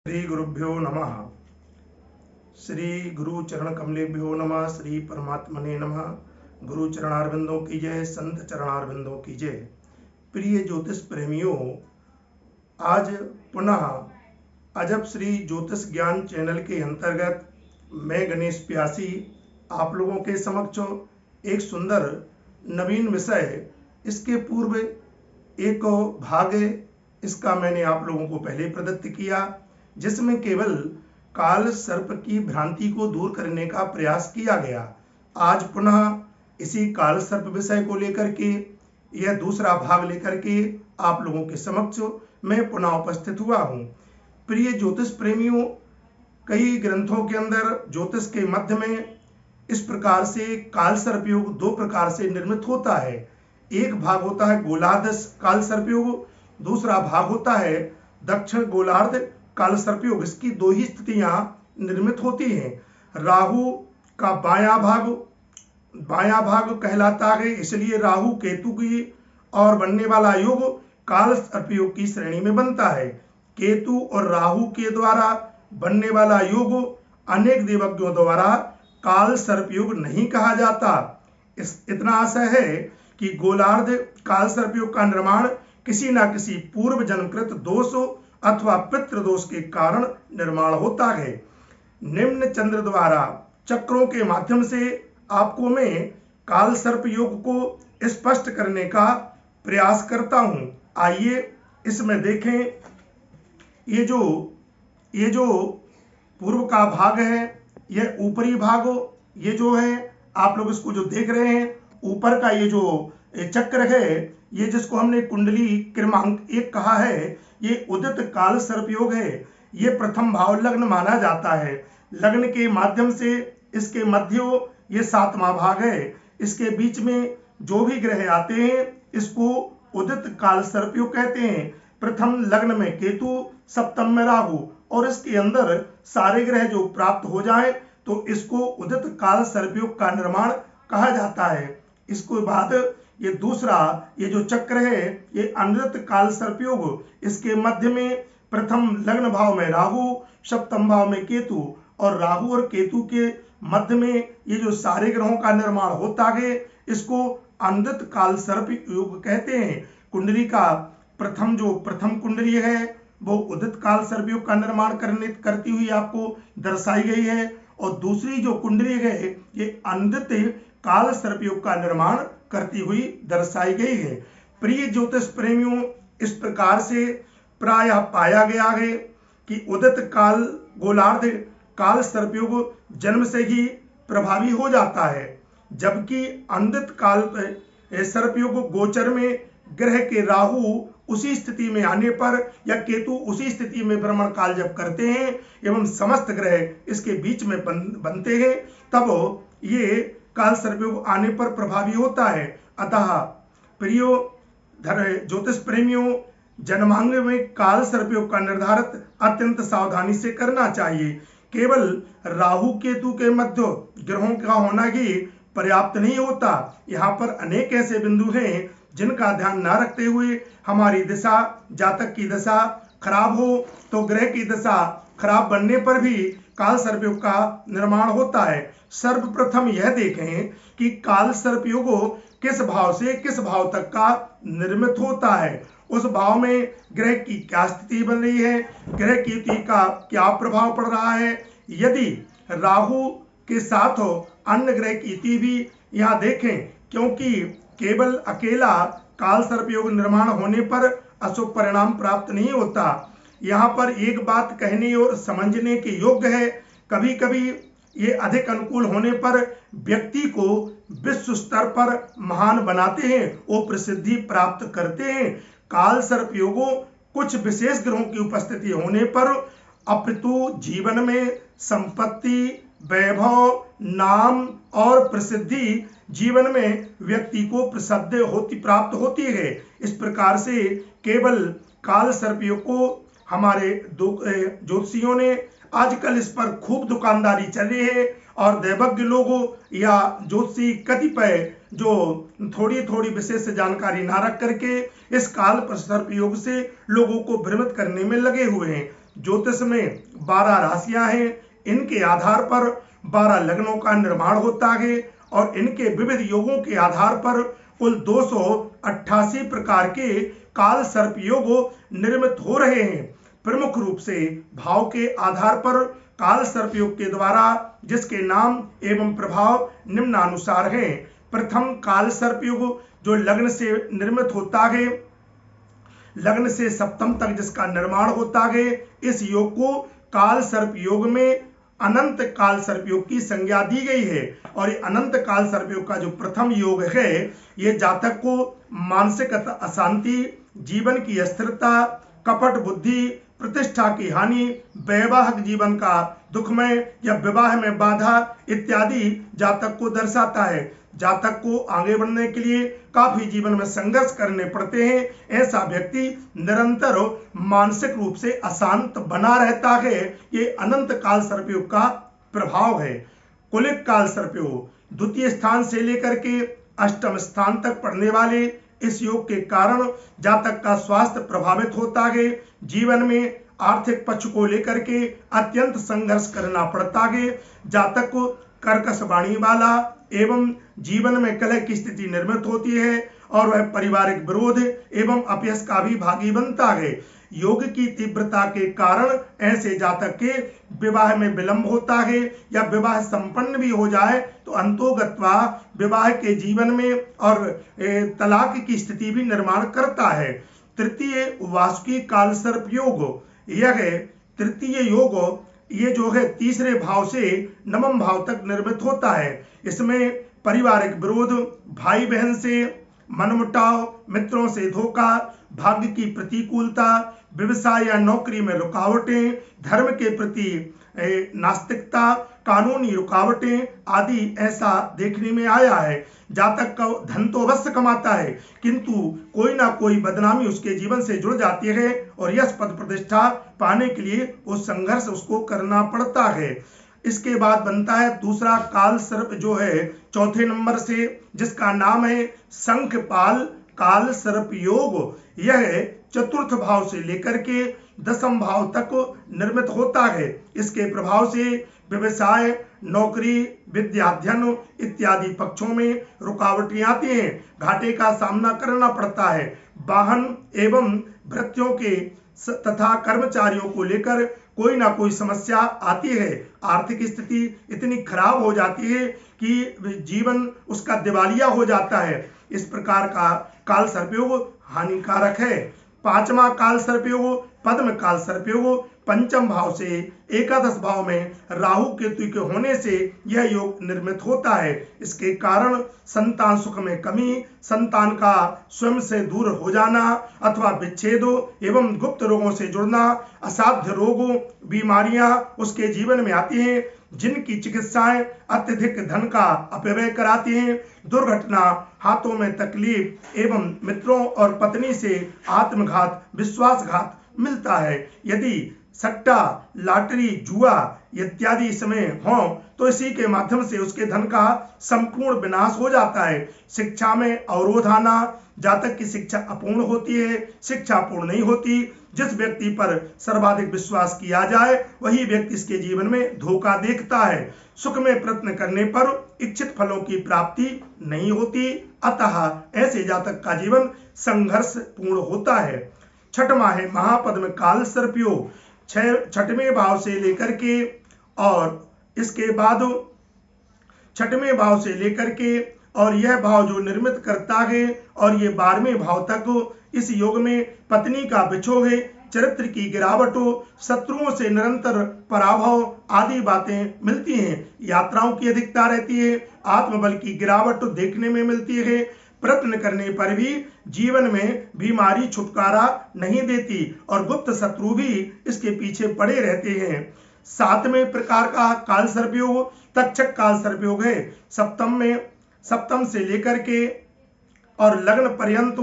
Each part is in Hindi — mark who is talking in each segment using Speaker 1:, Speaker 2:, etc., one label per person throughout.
Speaker 1: श्री गुरुभ्यो नमः। श्री गुरु चरण कमलेभ्यो नमः। श्री परमात्मने नमः। गुरु चरणारविंदों की जय, संत चरणारविंदों की जय। प्रिय ज्योतिष प्रेमियों, आज पुनः अजब श्री ज्योतिष ज्ञान चैनल के अंतर्गत मैं गणेश प्यासी आप लोगों के समक्ष एक सुंदर नवीन विषय, इसके पूर्व एक भाग इसका मैंने आप लोगों को पहले प्रदत्त किया, जिसमें केवल काल सर्प की भ्रांति को दूर करने का प्रयास किया गया। आज पुनः इसी काल सर्प विषय को लेकर के यह दूसरा भाग लेकर के आप लोगों के समक्ष मैं पुनः उपस्थित हुआ हूं। प्रिय ज्योतिष प्रेमियों, कई ग्रंथों के अंदर ज्योतिष के मध्य में इस प्रकार से काल सर्प योग दो प्रकार से निर्मित होता है। एक भाग होता है गोलार्ध काल सर्प योग, दूसरा भाग होता है दक्षिण गोलार्ध काल सर्प योग। इसकी दो ही स्थितियां निर्मित होती हैं। राहु का बायां भाग कहलाता है, इसलिए राहु केतु की और बनने वाला योग काल सर्प योग की श्रेणी में बनता है। केतु और राहु के द्वारा बनने वाला योग अनेक देवज्ञों द्वारा काल सर्प योग नहीं कहा जाता। इतना आशय है कि गोलार्ध काल सर्प योग का निर्माण किसी न किसी पूर्व जन्मकृत दोष अथवा पितृदोष के कारण निर्माण होता है। निम्न चंद्र द्वारा चक्रों के माध्यम से आपको मैं काल सर्प योग को स्पष्ट करने का प्रयास करता हूं। आइए इसमें देखें, ये जो पूर्व का भाग है, यह ऊपरी भाग, ये जो है आप लोग इसको जो देख रहे हैं, ऊपर का ये जो चक्र है, ये जिसको हमने कुंडली क्रमांक 1 कहा है, ये उदित काल सर्प योग है। ये प्रथम भाव लग्न माना जाता है। लग्न के माध्यम से इसके मध्य ये 7वां भाग है। इसके बीच में जो भी ग्रह आते हैं इसको उदित काल सर्प योग कहते हैं। प्रथम लग्न में केतु, सप्तम में राहु, और इसके अंदर सारे ग्रह जो प्राप्त हो जाए तो इसको उदित काल सर्प योग का निर्माण कहा जाता है। इसके बाद ये दूसरा ये जो चक्र है, ये अनृत काल सर्प योग। इसके मध्य में प्रथम लग्न भाव में राहु, सप्तम भाव में केतु, और राहु और केतु के मध्य में ये जो सारे ग्रहों का निर्माण होता है इसको अनृत काल सर्प योग कहते हैं। कुंडली का प्रथम कुंडली है वो उदित काल सर्प योग का निर्माण करती हुई आपको दर्शाई गई है, और दूसरी जो कुंडली है ये अनृत काल सर्प योग का निर्माण करती हुई दर्शाई गई है। प्रिय ज्योतिष प्रेमियों, इस प्रकार से प्रायः पाया गया है कि उदित काल गोलार्ध काल सर्प योग जन्म से ही प्रभावी हो जाता है, जबकि अनृत काल सर्प योग गोचर में ग्रह के राहु उसी स्थिति में आने पर या केतु उसी स्थिति में भ्रमण काल जब करते हैं एवं समस्त ग्रह इसके बीच में बनते हैं, तब ये काल सर्प योग आने पर प्रभावी होता है। अतः प्रियो ज्योतिष प्रेमियों, जन्मांग में काल सर्प योग का निर्धारित अत्यंत सावधानी से करना चाहिए। केवल राहु केतु के मध्य ग्रहों का होना ही पर्याप्त नहीं होता। यहाँ पर अनेक ऐसे बिंदु हैं जिनका ध्यान न रखते हुए हमारी दिशा, जातक की दशा खराब हो तो ग्रह की दशा खराब बनने पर भी काल सर्प योग का निर्माण होता है। सर्वप्रथम यह देखें कि काल सर्प योग किस भाव से किस भाव तक का निर्मित होता है, उस भाव में ग्रह की क्या स्थिति बन रही है, ग्रह की स्थिति का क्या प्रभाव पड़ रहा है। यदि राहु के साथ हो अन्य ग्रह की स्थिति भी यहाँ देखें, क्योंकि केवल अकेला काल सर्प योग निर्माण होने पर अशुभ परिणाम प्राप्त नहीं होता। यहाँ पर एक बात कहने और समझने के योग्य है, कभी कभी ये अधिक अनुकूल होने पर व्यक्ति को विश्व स्तर पर महान बनाते हैं, वो प्रसिद्धि प्राप्त करते हैं। काल सर्प योगों कुछ विशेष ग्रहों की उपस्थिति होने पर अपितु जीवन में संपत्ति, वैभव, नाम और प्रसिद्धि जीवन में व्यक्ति को प्रसिद्ध प्राप्त होती है। इस प्रकार से केवल काल सर्प योग को हमारे ज्योतिषियों ने आजकल इस पर खूब दुकानदारी चल रही है, और दैवज्ञ लोगों या ज्योतिषी कतिपय जो थोड़ी थोड़ी विशेष जानकारी ना रख करके इस काल सर्प योग से लोगों को भ्रमित करने में लगे हुए हैं। ज्योतिष में 12 राशियां हैं, इनके आधार पर 12 लग्नों का निर्माण होता है और इनके विविध योगों के आधार पर कुल 288 प्रकार के काल सर्प योग निर्मित हो रहे हैं। प्रमुख रूप से भाव के आधार पर काल सर्प योग के द्वारा जिसके नाम एवं प्रभाव निम्नानुसार हैं। प्रथम काल सर्प योग जो लग्न से निर्मित होता है, लग्न से सप्तम तक जिसका निर्माण होता है, इस योग को काल सर्प योग में अनंत काल सर्प योग की संज्ञा दी गई है। और ये अनंत काल सर्प योग का जो प्रथम योग है, ये जातक को मानसिक अशांति, जीवन की अस्थिरता, कपट बुद्धि, प्रतिष्ठा की हानि, वैवाहिक जीवन का दुखमय या विवाह में बाधा इत्यादि जातक को दर्शाता है। जातक को आगे बढ़ने के लिए काफी जीवन में संघर्ष करने पड़ते हैं। ऐसा व्यक्ति निरंतर मानसिक रूप से अशांत बना रहता है। ये अनंत काल सर्पयोग का प्रभाव है। कुलिक काल सर्पयोग द्वितीय स्थान से लेकर के अष्टम स्थान तक पढ़ने वाले इस योग के कारण जातक का स्वास्थ्य प्रभावित होता है। जीवन में आर्थिक पक्ष को लेकर के अत्यंत संघर्ष करना पड़ता है। जातक को कर्कश वाणी वाला एवं जीवन में कलह की स्थिति निर्मित होती है और वह पारिवारिक विरोध एवं अपयश का भी भागी बनता है। योग की तीव्रता के कारण ऐसे जातक के विवाह में विलंब होता है या विवाह संपन्न भी हो जाए तो अंतोगत्वा विवाह के जीवन में और तलाक की स्थिति भी निर्माण करता है। तृतीय वासुकी काल सर्प योग, यह तृतीय योग ये जो है तीसरे भाव से नवम भाव तक निर्मित होता है। इसमें पारिवारिक विरोध, भाई बहन से मनमुटाव, मित्रों से धोखा, भाग्य की प्रतिकूलता, व्यवसाय या नौकरी में रुकावटें, धर्म के प्रति नास्तिकता, कानूनी रुकावटें आदि ऐसा देखने में आया है। जातक का धन तो अवश्य कमाता है किंतु कोई ना कोई बदनामी उसके जीवन से जुड़ जाती है और यश पद प्रतिष्ठा पाने के लिए वो संघर्ष उसको करना पड़ता है। इसके बाद बनता है दूसरा काल सर्प जो है चौथे नंबर से, जिसका नाम है शंखपाल काल सर्प योग। यह चतुर्थ भाव से लेकर के दसम भाव तक निर्मित होता है। इसके प्रभाव से व्यवसाय, नौकरी, विद्याध्ययन इत्यादि पक्षों में रुकावटें आती हैं, घाटे का सामना करना पड़ता है। वाहन एवं भृत्यों के तथा कर्मचारियों को लेकर कोई ना कोई समस्या आती है। आर्थिक स्थिति इतनी खराब हो जाती है कि जीवन उसका दिवालिया हो जाता है। इस प्रकार का काल सर्पयोग हानिकारक है। पांचवा काल सर्पयोग पद्म काल सर्पयोग, पंचम भाव से एकादश भाव में राहु केतु के होने से यह योग निर्मित होता है। इसके कारण संतान सुख में कमी, संतान का स्वयं से दूर हो जाना अथवा विच्छेद एवं गुप्त रोगों से जुड़ना, असाध्य रोगों बीमारियां उसके जीवन में आती हैं जिनकी चिकित्साएं अत्यधिक धन का अपव्यय कराती हैं। दुर्घटना, हाथों में तकलीफ एवं मित्रों और पत्नी से आत्मघात, विश्वासघात मिलता है। यदि सट्टा, लॉटरी, जुआ इत्यादि इसमें हो तो इसी के माध्यम से उसके धन का संपूर्ण विनाश हो जाता है। शिक्षा में अवरोध आना, जातक की शिक्षा अपूर्ण होती है, शिक्षा पूर्ण नहीं होती। जिस व्यक्ति पर सर्वाधिक विश्वास किया जाए वही व्यक्ति इसके जीवन में धोखा देखता है। सुख में प्रयत्न करने पर इच्छित फलों की प्राप्ति नहीं होती, अतः ऐसे जातक का जीवन संघर्ष पूर्ण होता है। छठवां है महापद्म काल सर्पयोग, छठवें भाव से लेकर के और इसके बाद छठवें भाव से लेकर के और यह भाव जो निर्मित करता है और ये 12वें भाव तक इस योग में पत्नी का विछोह है, चरित्र की गिरावट हो, शत्रुओं से निरंतर पराभव आदि बातें मिलती हैं। यात्राओं की अधिकता रहती है, आत्मबल की गिरावट देखने में मिलती है। प्रयत्न करने पर भी जीवन में बीमारी छुटकारा नहीं देती और गुप्त शत्रु भी इसके पीछे पड़े रहते हैं। सातवें प्रकार का काल सर्पयोग तक्षक काल सर्पयोग है। सप्तम से लेकर के और लग्न पर्यंत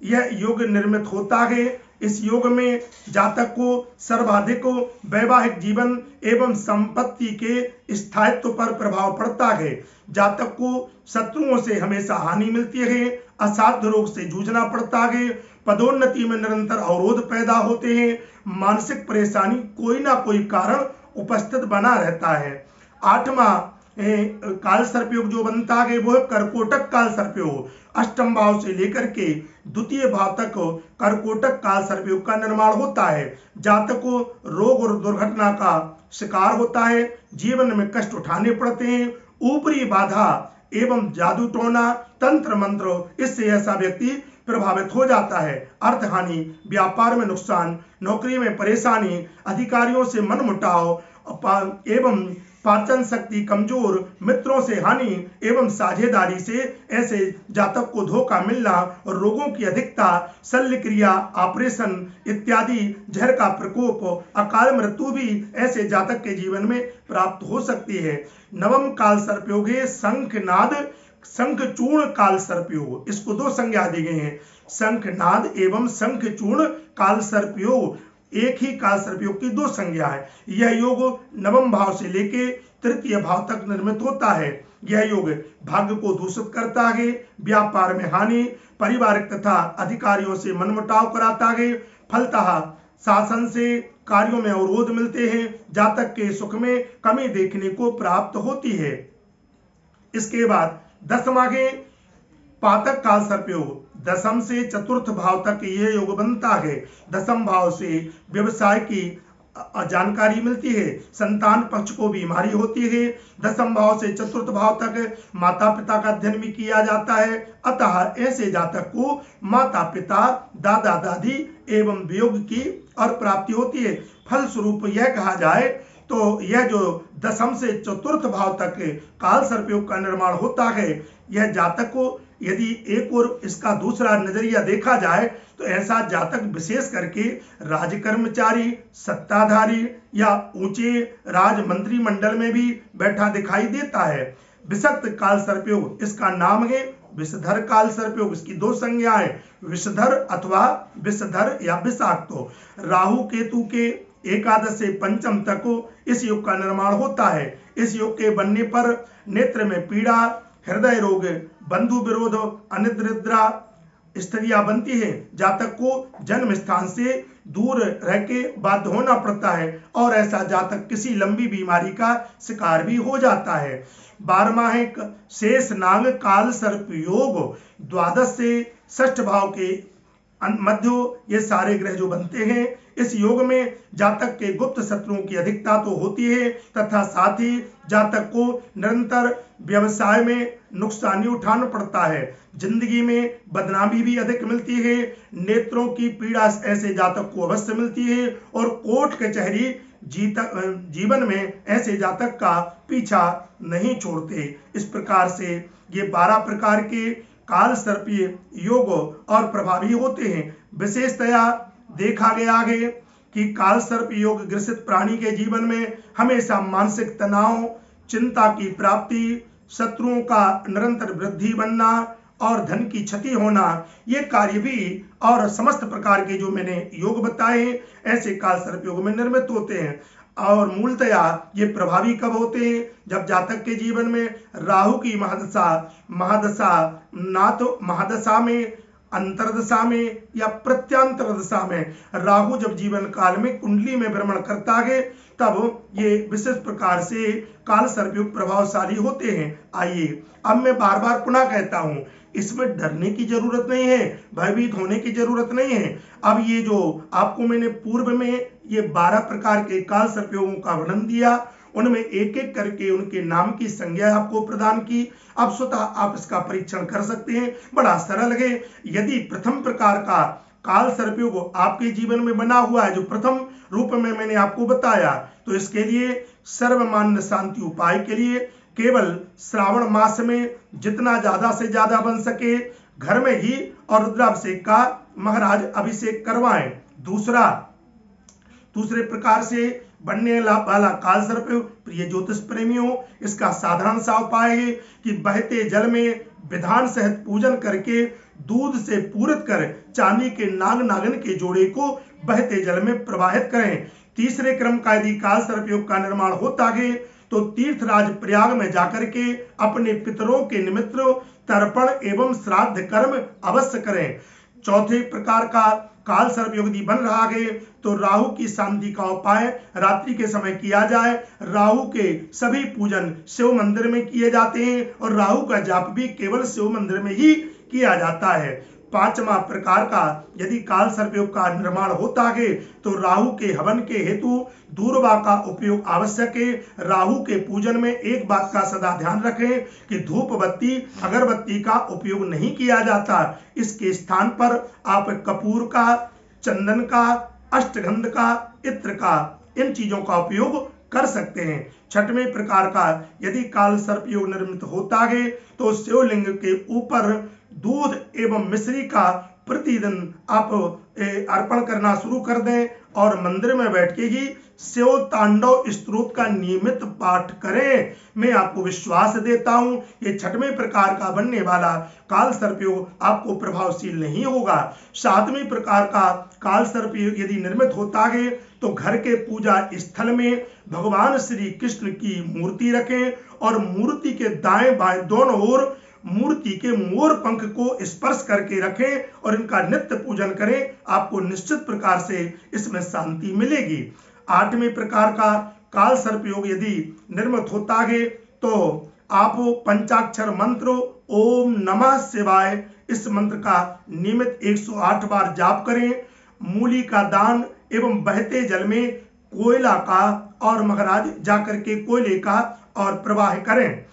Speaker 1: यह योग निर्मित होता है। इस योग में जातक को सर्वाधिक वैवाहिक जीवन एवं संपत्ति के स्थायित्व पर प्रभाव पड़ता है। जातक को शत्रुओं से हमेशा हानि मिलती है, असाध्य रोग से जूझना पड़ता है, पदोन्नति में निरंतर अवरोध पैदा होते हैं, मानसिक परेशानी कोई ना कोई कारण उपस्थित बना रहता है। 8वां काल सर्पयोग जो बनता है वो है कर्कोटक काल सर्पयोग। अष्टम भाव से लेकर के द्वितीय भाव तक कर्कोटक काल सर्पयोग का निर्माण होता है। जातक को रोग और दुर्घटना का शिकार होता है, जीवन में कष्ट उठाने पड़ते हैं, ऊपरी बाधा एवं जादू टोना तंत्र मंत्र इससे ऐसा व्यक्ति प्रभावित हो जाता है। अर्थ हानि, व्यापार में नुकसान, नौकरी में परेशानी, अधिकारियों से मनमुटाव एवं पाचन शक्ति कमजोर, मित्रों से हानि एवं साझेदारी से ऐसे जातक को धोखा मिलना और रोगों की अधिकता, शल्य क्रिया, ऑपरेशन इत्यादि, जहर का प्रकोप, अकाल मृत्यु भी ऐसे जातक के जीवन में प्राप्त हो सकती है। नवम काल सर्पयोग है शंखनाद शंखचूर्ण काल सर्पयोग। इसको दो संज्ञा दी गई हैं, शंखनाद एवं शंखचूर्ण काल सर्पयोग। एक ही काल सर्पयोग की दो संज्ञा है। यह योग नवम भाव से लेके तृतीय भाव तक निर्मित होता है। यह योग भाग्य को दूषित करता है, व्यापार में हानि, पारिवारिक तथा अधिकारियों से मनमुटाव कराता है, फलतः शासन से कार्यों में अवरोध मिलते हैं, जातक के सुख में कमी देखने को प्राप्त होती है। इसके बाद दसवां है पातक काल सर्पयोग। दसम से चतुर्थ भाव तक यह योग बनता है। दसम भाव से व्यवसाय की जानकारी मिलती है, संतान पक्ष को बीमारी होती है। दसम भाव से चतुर्थ भाव तक माता पिता का अध्ययन भी किया जाता है, अतः ऐसे जातक को माता पिता, दादा दादी एवं वियोग की और प्राप्ति होती है। फलस्वरूप यह कहा जाए तो यह जो दसम से चतुर्थ भाव तक काल सर्पयोग का निर्माण होता है, यह जातक को यदि एक और इसका दूसरा नजरिया देखा जाए तो ऐसा जातक विशेष करके राजकर्मचारी, सत्ताधारी या ऊंचे राज मंत्रिमंडल में भी बैठा दिखाई देता है। विषक्त काल सर्पयोग, इसका नाम है विषधर काल सर्पयोग। इसकी दो संज्ञाएं, विषधर अथवा विषधर या विषाक्त। राहु केतु के एकादश से पंचम तक इस योग का निर्माण होता है। इस योग के बनने पर नेत्र में पीड़ा, हृदय रोग, बंधु विरोध, अनिद्रा स्थितियां बनती है। जातक को जन्म स्थान से दूर रह के बाध्य होना पड़ता है और ऐसा जातक किसी लंबी बीमारी का शिकार भी हो जाता है। 12वां है शेष नाग काल सर्प योग। द्वादश से षष्ठ भाव के मध्य ये सारे ग्रह जो बनते हैं, इस योग में जातक के गुप्त शत्रुओं की अधिकता तो होती है तथा साथ ही जातक को निरंतर व्यवसाय में नुकसानी उठाना पड़ता है। जिंदगी में बदनामी भी अधिक मिलती है। नेत्रों की पीड़ा ऐसे जातक को अवश्य मिलती है और कोर्ट कचहरी जीवन में ऐसे जातक का पीछा नहीं छोड़ते। इस प्रकार से ये 12 प्रकार के काल सर्पीय योग और प्रभावी होते हैं। विशेषतया देखा गया है कि काल सर्प योग ग्रसित प्राणी के जीवन में हमेशा मानसिक तनाव, चिंता की प्राप्ति, शत्रुओं का निरंतर वृद्धि बनना और धन की क्षति होना, ये कार्य भी और समस्त प्रकार के जो मैंने योग बताए ऐसे काल सर्प योग में निर्मित होते हैं। और मूलतया ये प्रभावी कब होते हैं? जब जातक के जीवन में राहु की महादशा में, अंतरदशा में या प्रत्यांतर दशा में राहु जब जीवन काल में कुंडली में भ्रमण करता है, तब ये विशेष प्रकार से काल सर्पयोग प्रभावशाली होते हैं। आइए अब मैं बार बार पुनः कहता हूं, इसमें डरने की जरूरत नहीं है, भयभीत होने की जरूरत नहीं है। अब ये जो आपको मैंने पूर्व में ये 12 प्रकार के काल सर्पयोगों का वर्णन दिया, उनमें एक एक करके उनके नाम की संज्ञा आपको प्रदान की। अब स्वतः आप इसका परीक्षण कर सकते हैं, बड़ा सरल है। यदि प्रथम प्रकार का काल सर्पयोग आपके जीवन में बना हुआ है, जो प्रथम रूप में मैंने आपको बताया, तो इसके लिए सर्वमान्य शांति उपाय के लिए केवल श्रावण मास में जितना ज्यादा से ज्यादा बन सके घर में ही और रुद्राभिषेक का महाराज अभिषेक करवाएं। दूसरे प्रकार से बनने वाला काल सर्पयोग, प्रिय ज्योतिष प्रेमियों, इसका साधारण सा उपाय है कि बहते जल में विधान सहित पूजन करके दूध से पूरित कर चांदी के नाग नागिन के जोड़े को बहते जल में प्रवाहित करें। तीसरे क्रम का यदि काल सर्पयोग का निर्माण होता है तो तीर्थराज प्रयाग में जाकर के अपने पितरों के निमित्त तर्पण एवं श्राद्ध कर्म अवश्य करें। चौथे प्रकार का काल सर्प योग यदि बन रहा है तो राहु की शांति का उपाय रात्रि के समय किया जाए। राहु के सभी पूजन शिव मंदिर में किए जाते हैं और राहु का जाप भी केवल शिव मंदिर में ही किया जाता है। पांचवा प्रकार का यदि काल सर्प योग का निर्माण होता है तो राहु के हवन के हेतु दूर्वा का उपयोग आवश्यक है। राहु के पूजन में एक बात का सदा ध्यान रखें कि धूप बत्ती अगरबत्ती का उपयोग नहीं किया जाता। इसके स्थान पर आप कपूर का, चंदन का, अष्टगंध का, इत्र का, इन चीजों का उपयोग कर सकते हैं। छठवें प्रकार का यदि काल सर्प योग निर्मित होता है तो शिवलिंग के ऊपर दूध एवं मिश्री का प्रतिदिन आप अर्पण करना शुरू कर दें और मंदिर में बैठ के ही शिव तांडव स्तोत्र का नियमित पाठ करें। मैं आपको विश्वास देता हूं ये छठवें प्रकार का बनने वाला काल सर्प योग आपको प्रभावशील नहीं होगा। सातवें प्रकार का काल सर्प योग यदि निर्मित होता है तो घर के पूजा स्थल में भगवान श्री कृष्ण की मूर्ति रखें और मूर्ति के दाएं बाएं दोनों ओर मूर्ति के मोर पंख को स्पर्श करके रखें और इनका नित्य पूजन करें। आपको निश्चित प्रकार से इसमें शांति मिलेगी। आठवें प्रकार का काल सर्प योग यदि निर्मित होता है तो आप पंचाक्षर मंत्र ओम नमः शिवाय इस मंत्र का नियमित 108 बार जाप करें। मूली का दान एवं बहते जल में कोयला का और मगराज जाकर के कोयले का और प्रवाह करें।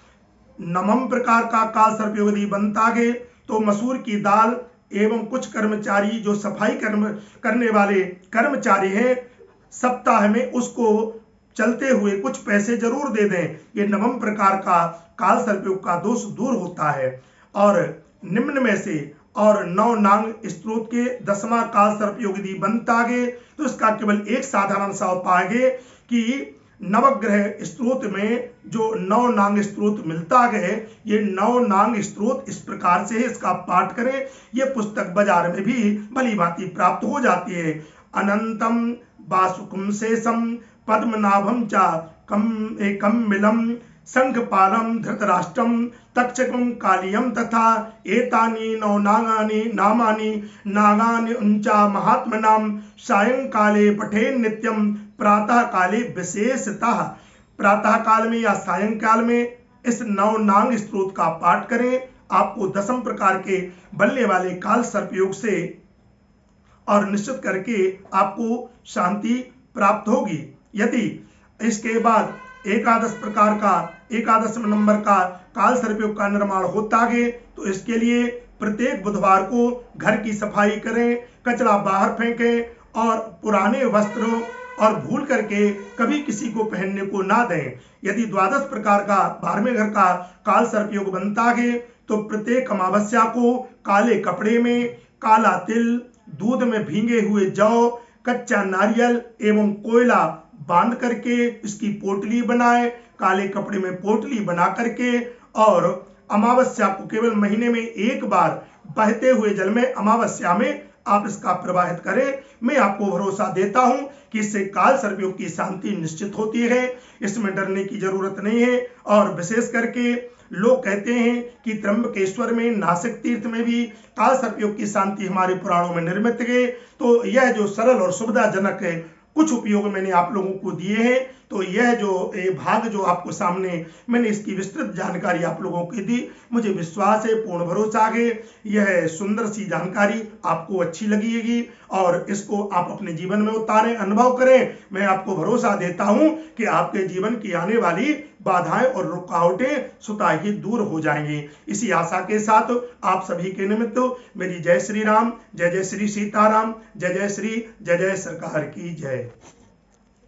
Speaker 1: नवम प्रकार का काल सर्प योग यदि बनता है तो मसूर की दाल एवं कुछ कर्मचारी जो सफाई करने वाले कर्मचारी हैं सप्ताह में उसको चलते हुए कुछ पैसे जरूर दे दें। ये नवम प्रकार का काल सर्प योग का दोष दूर होता है। और निम्न में से और नौ नांग स्तोत्र के 10वां काल सर्प योग यदि बनता है तो इसका केवल एक साधारण सा उपाय है कि नवग्रह स्तोत्र में जो नौ नांग स्तोत्र मिलता है ये नौ नांग स्तोत्र इस प्रकार से है, इसका पाठ करें। ये पुस्तक बाजार में भी भली भांति प्राप्त हो जाती है। अनंतम वासुकुम शेषम पद्मनाभम चा कम मिलम शंखपालम धृतराष्ट्रम तक्षकम कालियम तथा एतानि नौ नागानि नामानि नागानि उंचा महात्मनाम सायंकाले पठेन नित्यम प्रातः काले विशेषतः। प्रातः काल में या सायंकाल में इस नौ नांग स्तोत्र का पाठ करें। आपको 10 प्रकार के बनने वाले काल सर्प योग से और निश्चित करके आपको शांति प्राप्त होगी। यदि इसके बाद एकादश नंबर का काल सर्प योग का निर्माण होता है तो इसके लिए प्रत्येक बुधवार को घर की सफाई करें, कचरा बाहर फेंकें और पुराने वस्त्रों और भूल करके कभी किसी को पहनने को ना दें। यदि 12 प्रकार का 12वें घर का काल सर्प योग बनता है तो प्रत्येक अमावस्या को काले कपड़े में काला तिल, दूध में भींगे हुए जौ, कच्चा नारियल एवं कोयला बांध करके इसकी पोटली बनाएं। काले कपड़े में पोटली बना करके और अमावस्या को केवल महीने में एक बार बहते हुए जल में अमावस्या में आप इसका प्रवाहित करें। मैं आपको भरोसा देता हूं कि इससे काल सर्प योग की शांति निश्चित होती है, इसमें डरने की जरूरत नहीं है। और विशेष करके लोग कहते हैं कि त्र्यंबकेश्वर में नासिक तीर्थ में भी काल सर्प योग की शांति हमारे पुराणों में निर्मित है। तो यह जो सरल और सुविधाजनक है कुछ उपयोग मैंने आप लोगों को दिए हैं। तो यह जो भाग जो आपको सामने मैंने इसकी विस्तृत जानकारी आप लोगों को दी, मुझे विश्वास है, पूर्ण भरोसा है यह सुंदर सी जानकारी आपको अच्छी लगेगी और इसको आप अपने जीवन में उतारें, अनुभव करें। मैं आपको भरोसा देता हूं कि आपके जीवन की आने वाली बाधाएं और रुकावटें स्वतः ही दूर हो जाएंगी। इसी आशा के साथ आप सभी के निमित्त मेरी जय श्री राम, जय जय श्री सीताराम, जय जय श्री, जय जय सरकार की जय।